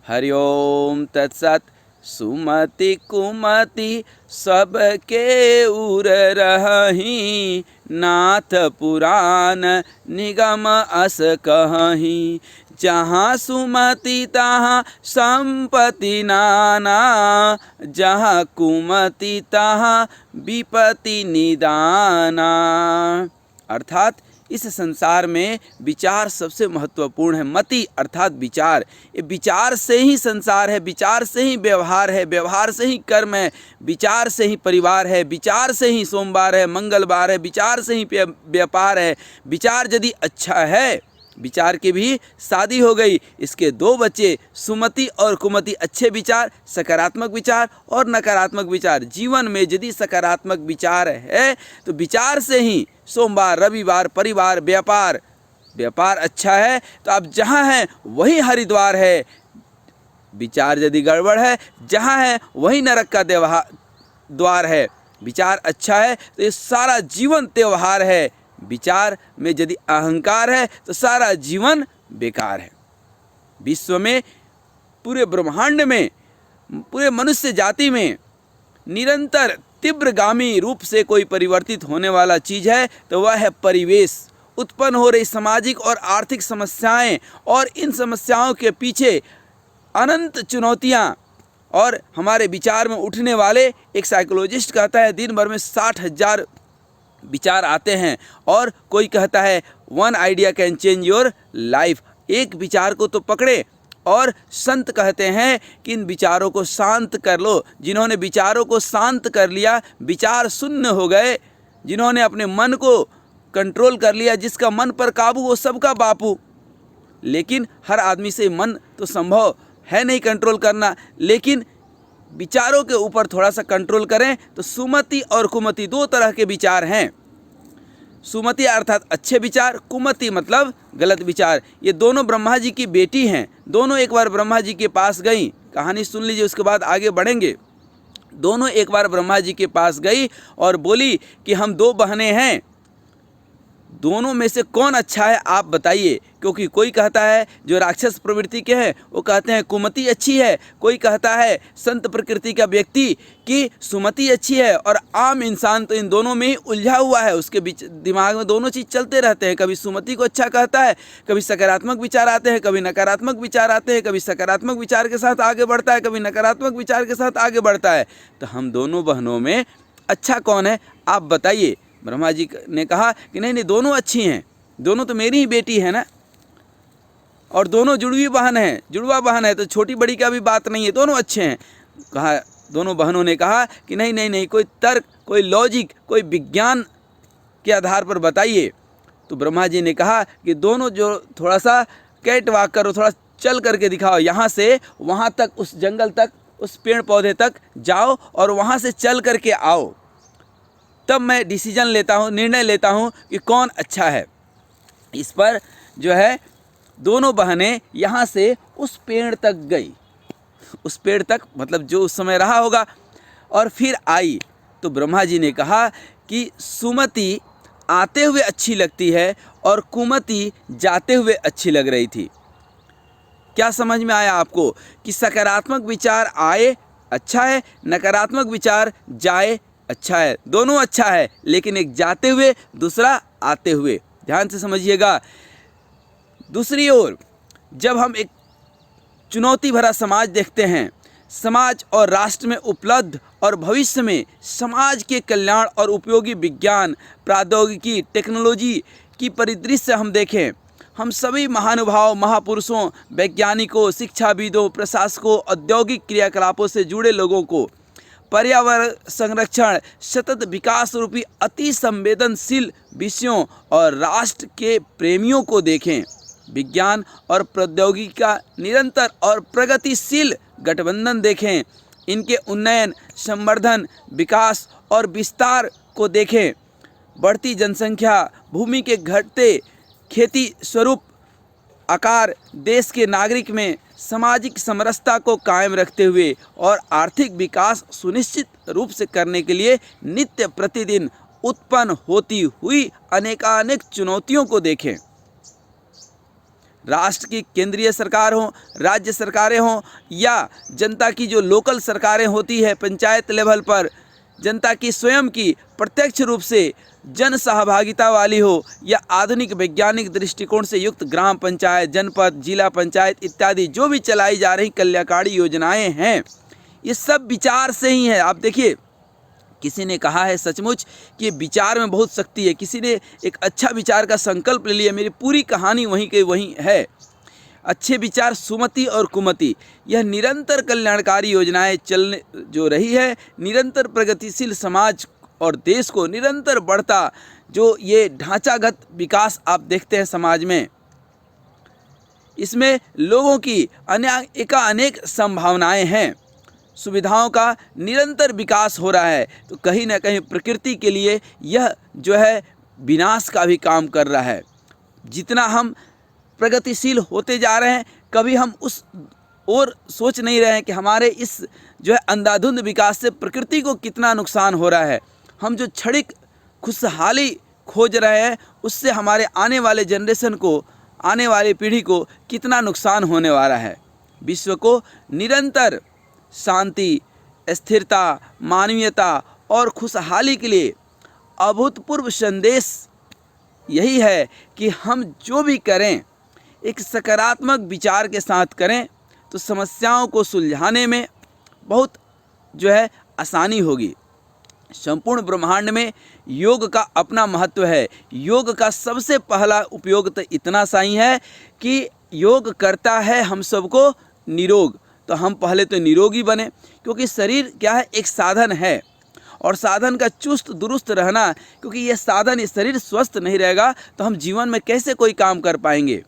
हरि ओम तत्सत। सुमति कुमति सबके उर रहहि, नाथ पुराण निगम अस कहहि। जहाँ सुमति तहाँ संपत्ति नाना, जहाँ कुमति तहाँ विपत्ति निदाना। अर्थात इस संसार में विचार सबसे महत्वपूर्ण है। मति अर्थात विचार, ये विचार से ही संसार है, विचार से ही व्यवहार है, व्यवहार से ही कर्म है, विचार से ही परिवार है, विचार से ही सोमवार है, मंगलवार है, विचार से ही व्यापार है। विचार यदि अच्छा है, विचार की भी शादी हो गई, इसके 2 बच्चे सुमति और कुमति। अच्छे विचार, सकारात्मक विचार और नकारात्मक विचार। जीवन में यदि सकारात्मक विचार है तो विचार से ही सोमवार, रविवार, परिवार, व्यापार, व्यापार अच्छा है तो आप जहाँ हैं वही हरिद्वार है। विचार यदि गड़बड़ है, जहाँ है वही नरक का द्वार है। विचार अच्छा है तो ये सारा जीवन त्योहार है। विचार में यदि अहंकार है तो सारा जीवन बेकार है। विश्व में, पूरे ब्रह्मांड में, पूरे मनुष्य जाति में निरंतर तीव्रगामी रूप से कोई परिवर्तित होने वाला चीज़ है तो वह है परिवेश। उत्पन्न हो रही सामाजिक और आर्थिक समस्याएं और इन समस्याओं के पीछे अनंत चुनौतियां और हमारे विचार में उठने वाले, एक साइकोलॉजिस्ट कहता है दिन भर में 60,000 विचार आते हैं और कोई कहता है 1 idea can change your life. एक विचार को तो पकड़े, और संत कहते हैं कि इन विचारों को शांत कर लो। जिन्होंने विचारों को शांत कर लिया, विचार शून्य हो गए, जिन्होंने अपने मन को कंट्रोल कर लिया, जिसका मन पर काबू वो सबका बापू। लेकिन हर आदमी से मन तो संभव है नहीं कंट्रोल करना, लेकिन विचारों के ऊपर थोड़ा सा कंट्रोल करें तो सुमति और कुमति 2 तरह के विचार हैं। सुमति अर्थात अच्छे विचार, कुमति मतलब गलत विचार। ये दोनों ब्रह्मा जी की बेटी हैं। दोनों एक बार ब्रह्मा जी के पास गई, कहानी सुन लीजिए, उसके बाद आगे बढ़ेंगे। दोनों एक बार ब्रह्मा जी के पास गई और बोली कि हम 2 बहनें हैं, दोनों में से कौन अच्छा है आप बताइए। क्योंकि कोई कहता है जो राक्षस प्रवृत्ति के हैं वो कहते हैं कुमति अच्छी है, कोई कहता है संत प्रकृति का व्यक्ति कि सुमति अच्छी है, और आम इंसान तो इन दोनों में ही उलझा हुआ है। उसके बीच दिमाग में दोनों चीज़ चलते रहते हैं। कभी सुमति को अच्छा कहता है, कभी सकारात्मक विचार आते हैं, कभी नकारात्मक विचार आते हैं, कभी सकारात्मक विचार के साथ आगे बढ़ता है, कभी नकारात्मक विचार के साथ आगे बढ़ता है। तो हम दोनों बहनों में अच्छा कौन है आप बताइए। ब्रह्मा जी ने कहा कि नहीं नहीं, दोनों अच्छी हैं, दोनों तो मेरी ही बेटी है ना, और दोनों जुड़वी बहन हैं, जुड़वा बहन है तो छोटी बड़ी का भी बात नहीं है, दोनों अच्छे हैं। कहा, दोनों बहनों ने कहा कि नहीं नहीं नहीं, कोई तर्क, कोई लॉजिक, कोई विज्ञान के आधार पर बताइए। तो ब्रह्मा जी ने कहा कि दोनों जो थोड़ा सा कैट वॉक करो, थोड़ा चल करके दिखाओ, यहाँ से वहाँ तक, उस जंगल तक, उस पेड़ पौधे तक जाओ और वहाँ से चल करके आओ, तब मैं डिसीजन लेता हूँ, निर्णय लेता हूँ कि कौन अच्छा है। इस पर जो है दोनों बहनें यहाँ से उस पेड़ तक गई, उस पेड़ तक मतलब जो उस समय रहा होगा, और फिर आई। तो ब्रह्मा जी ने कहा कि सुमति आते हुए अच्छी लगती है और कुमति जाते हुए अच्छी लग रही थी। क्या समझ में आया आपको कि सकारात्मक विचार आए अच्छा है, नकारात्मक विचार जाए अच्छा है, दोनों अच्छा है, लेकिन एक जाते हुए दूसरा आते हुए। ध्यान से समझिएगा। दूसरी ओर जब हम एक चुनौती भरा समाज देखते हैं, समाज और राष्ट्र में उपलब्ध और भविष्य में समाज के कल्याण और उपयोगी विज्ञान, प्रौद्योगिकी, टेक्नोलॉजी की परिदृश्य हम देखें, हम सभी महानुभाव, महापुरुषों, वैज्ञानिकों, शिक्षाविदों, प्रशासकों, औद्योगिक क्रियाकलापों से जुड़े लोगों को, पर्यावरण संरक्षण, सतत विकास रूपी अति संवेदनशील विषयों और राष्ट्र के प्रेमियों को देखें। विज्ञान और प्रौद्योगिकी का निरंतर और प्रगतिशील गठबंधन देखें। इनके उन्नयन, संवर्धन, विकास और विस्तार को देखें। बढ़ती जनसंख्या, भूमि के घटते खेती स्वरूप आकार, देश के नागरिक में सामाजिक समरसता को कायम रखते हुए और आर्थिक विकास सुनिश्चित रूप से करने के लिए नित्य प्रतिदिन उत्पन्न होती हुई अनेकानेक चुनौतियों को देखें। राष्ट्र की केंद्रीय सरकार हो, राज्य सरकारें हों, या जनता की जो लोकल सरकारें होती है पंचायत लेवल पर, जनता की स्वयं की प्रत्यक्ष रूप से जन सहभागिता वाली हो, या आधुनिक वैज्ञानिक दृष्टिकोण से युक्त ग्राम पंचायत, जनपद, जिला पंचायत इत्यादि जो भी चलाई जा रही कल्याणकारी योजनाएं हैं, ये सब विचार से ही है। आप देखिए, किसी ने कहा है सचमुच कि ये विचार में बहुत शक्ति है। किसी ने एक अच्छा विचार का संकल्प ले लिया, मेरी पूरी कहानी वहीं के वहीं है। अच्छे विचार सुमति और कुमति, यह निरंतर कल्याणकारी योजनाएं चलने जो रही है, निरंतर प्रगतिशील समाज और देश को निरंतर बढ़ता जो ये ढांचागत विकास आप देखते हैं समाज में, इसमें लोगों की अनेक संभावनाएं हैं, सुविधाओं का निरंतर विकास हो रहा है। तो कहीं ना कहीं प्रकृति के लिए यह जो है विनाश का भी काम कर रहा है। जितना हम प्रगतिशील होते जा रहे हैं, कभी हम उस और सोच नहीं रहे हैं कि हमारे इस जो है अंधाधुंध विकास से प्रकृति को कितना नुकसान हो रहा है। हम जो क्षणिक खुशहाली खोज रहे हैं, उससे हमारे आने वाले जनरेशन को, आने वाली पीढ़ी को कितना नुकसान होने वाला है। विश्व को निरंतर शांति, स्थिरता, मानवीयता और खुशहाली के लिए अभूतपूर्व संदेश यही है कि हम जो भी करें एक सकारात्मक विचार के साथ करें, तो समस्याओं को सुलझाने में बहुत जो है आसानी होगी। संपूर्ण ब्रह्मांड में योग का अपना महत्व है। योग का सबसे पहला उपयोग तो इतना सा ही है कि योग करता है हम सबको निरोग। तो हम पहले तो निरोगी बने, क्योंकि शरीर क्या है, एक साधन है, और साधन का चुस्त दुरुस्त रहना, क्योंकि यह साधन, ये शरीर स्वस्थ नहीं रहेगा तो हम जीवन में कैसे कोई काम कर पाएंगे।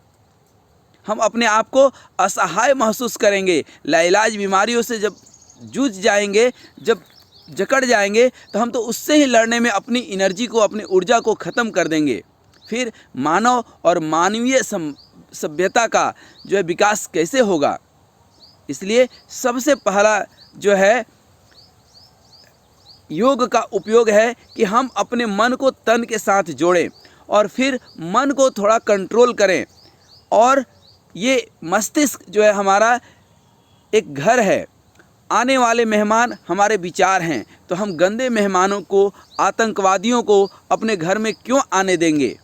हम अपने आप को असहाय महसूस करेंगे, लाइलाज बीमारियों से जब जूझ जाएंगे, जब जकड़ जाएंगे, तो हम तो उससे ही लड़ने में अपनी एनर्जी को, अपनी ऊर्जा को ख़त्म कर देंगे। फिर मानव और मानवीय सभ्यता का जो है विकास कैसे होगा। इसलिए सबसे पहला जो है योग का उपयोग है कि हम अपने मन को तन के साथ जोड़ें, और फिर मन को थोड़ा कंट्रोल करें। और ये मस्तिष्क जो है हमारा एक घर है, आने वाले मेहमान हमारे विचार हैं, तो हम गंदे मेहमानों को, आतंकवादियों को अपने घर में क्यों आने देंगे।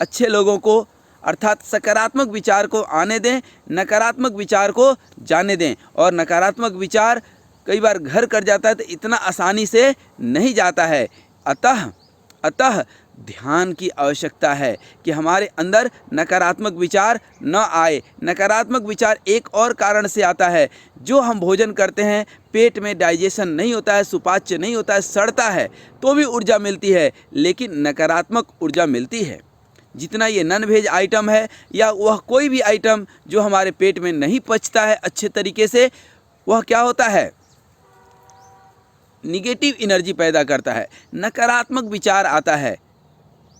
अच्छे लोगों को अर्थात सकारात्मक विचार को आने दें, नकारात्मक विचार को जाने दें। और नकारात्मक विचार कई बार घर कर जाता है तो इतना आसानी से नहीं जाता है। अतः ध्यान की आवश्यकता है कि हमारे अंदर नकारात्मक विचार न आए। नकारात्मक विचार एक और कारण से आता है, जो हम भोजन करते हैं पेट में डाइजेशन नहीं होता है, सुपाच्य नहीं होता है, सड़ता है, तो भी ऊर्जा मिलती है, लेकिन नकारात्मक ऊर्जा मिलती है। जितना ये नॉन वेज आइटम है, या वह कोई भी आइटम जो हमारे पेट में नहीं पचता है अच्छे तरीके से, वह क्या होता है, निगेटिव एनर्जी पैदा करता है, नकारात्मक विचार आता है।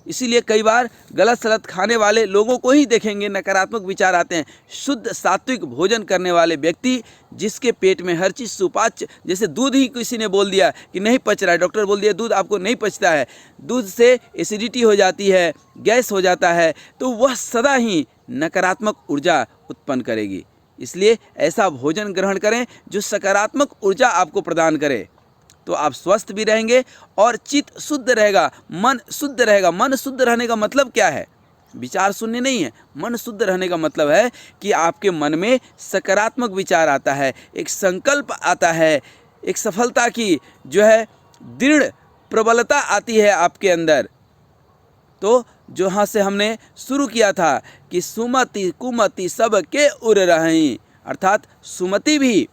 इसीलिए कई बार गलत सलत खाने वाले लोगों को ही देखेंगे नकारात्मक विचार आते हैं। शुद्ध सात्विक भोजन करने वाले व्यक्ति, जिसके पेट में हर चीज़ सुपाच्य, जैसे दूध ही किसी ने बोल दिया कि नहीं पच रहा है, डॉक्टर बोल दिया दूध आपको नहीं पचता है, दूध से एसिडिटी हो जाती है, गैस हो जाता है, तो वह सदा ही नकारात्मक ऊर्जा उत्पन्न करेगी। इसलिए ऐसा भोजन ग्रहण करें जो सकारात्मक ऊर्जा आपको प्रदान करे, तो आप स्वस्थ भी रहेंगे और चित्त शुद्ध रहेगा, मन शुद्ध रहेगा। मन शुद्ध रहने का मतलब क्या है, विचार शून्य नहीं है। मन शुद्ध रहने का मतलब है कि आपके मन में सकारात्मक विचार आता है, एक संकल्प आता है, एक सफलता की जो है दृढ़ प्रबलता आती है आपके अंदर। तो जहाँ से हमने शुरू किया था कि सुमति कुमति सब के उर रहीं, अर्थात सुमति भी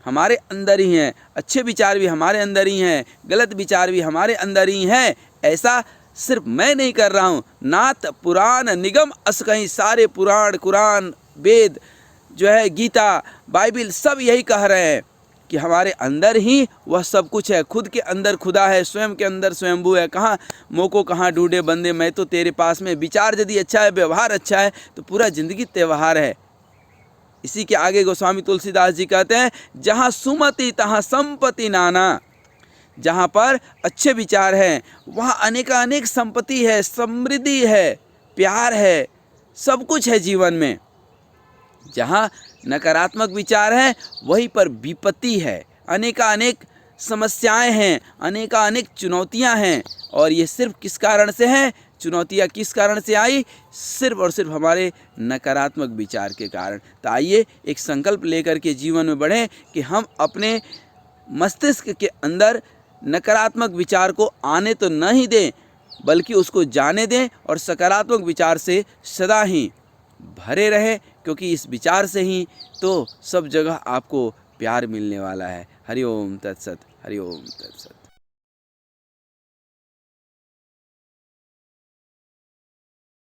हमारे अंदर ही हैं, अच्छे विचार भी हमारे अंदर ही हैं, गलत विचार भी हमारे अंदर ही हैं। ऐसा सिर्फ मैं नहीं कर रहा हूँ, नाथ पुराण निगम अस कहीं सारे पुराण, कुरान, वेद जो है, गीता, बाइबिल सब यही कह रहे हैं कि हमारे अंदर ही वह सब कुछ है। खुद के अंदर खुदा है, स्वयं के अंदर स्वयंभू है। कहाँ मोको कहाँ ढूंढे बंदे, मैं तो तेरे पास में। विचार यदि अच्छा है, व्यवहार अच्छा है, तो पूरा जिंदगी त्यौहार है। इसी के आगे गोस्वामी तुलसीदास जी कहते हैं, जहाँ सुमति तहाँ संपत्ति नाना। जहाँ पर अच्छे विचार हैं वहाँ अनेक संपत्ति है, समृद्धि है, प्यार है, सब कुछ है जीवन में। जहाँ नकारात्मक विचार है वहीं पर विपत्ति है, अनेकानेक समस्याएं हैं, अनेकानेक चुनौतियां हैं। और ये सिर्फ किस कारण से है? चुनौतियां किस कारण से आई? सिर्फ और सिर्फ हमारे नकारात्मक विचार के कारण। तो आइए एक संकल्प लेकर के जीवन में बढ़ें कि हम अपने मस्तिष्क के अंदर नकारात्मक विचार को आने तो नहीं दें, बल्कि उसको जाने दें और सकारात्मक विचार से सदा ही भरे रहें, क्योंकि इस विचार से ही तो सब जगह आपको प्यार मिलने वाला है। हरि ओम तत्सत, हरि ओम तत्सत।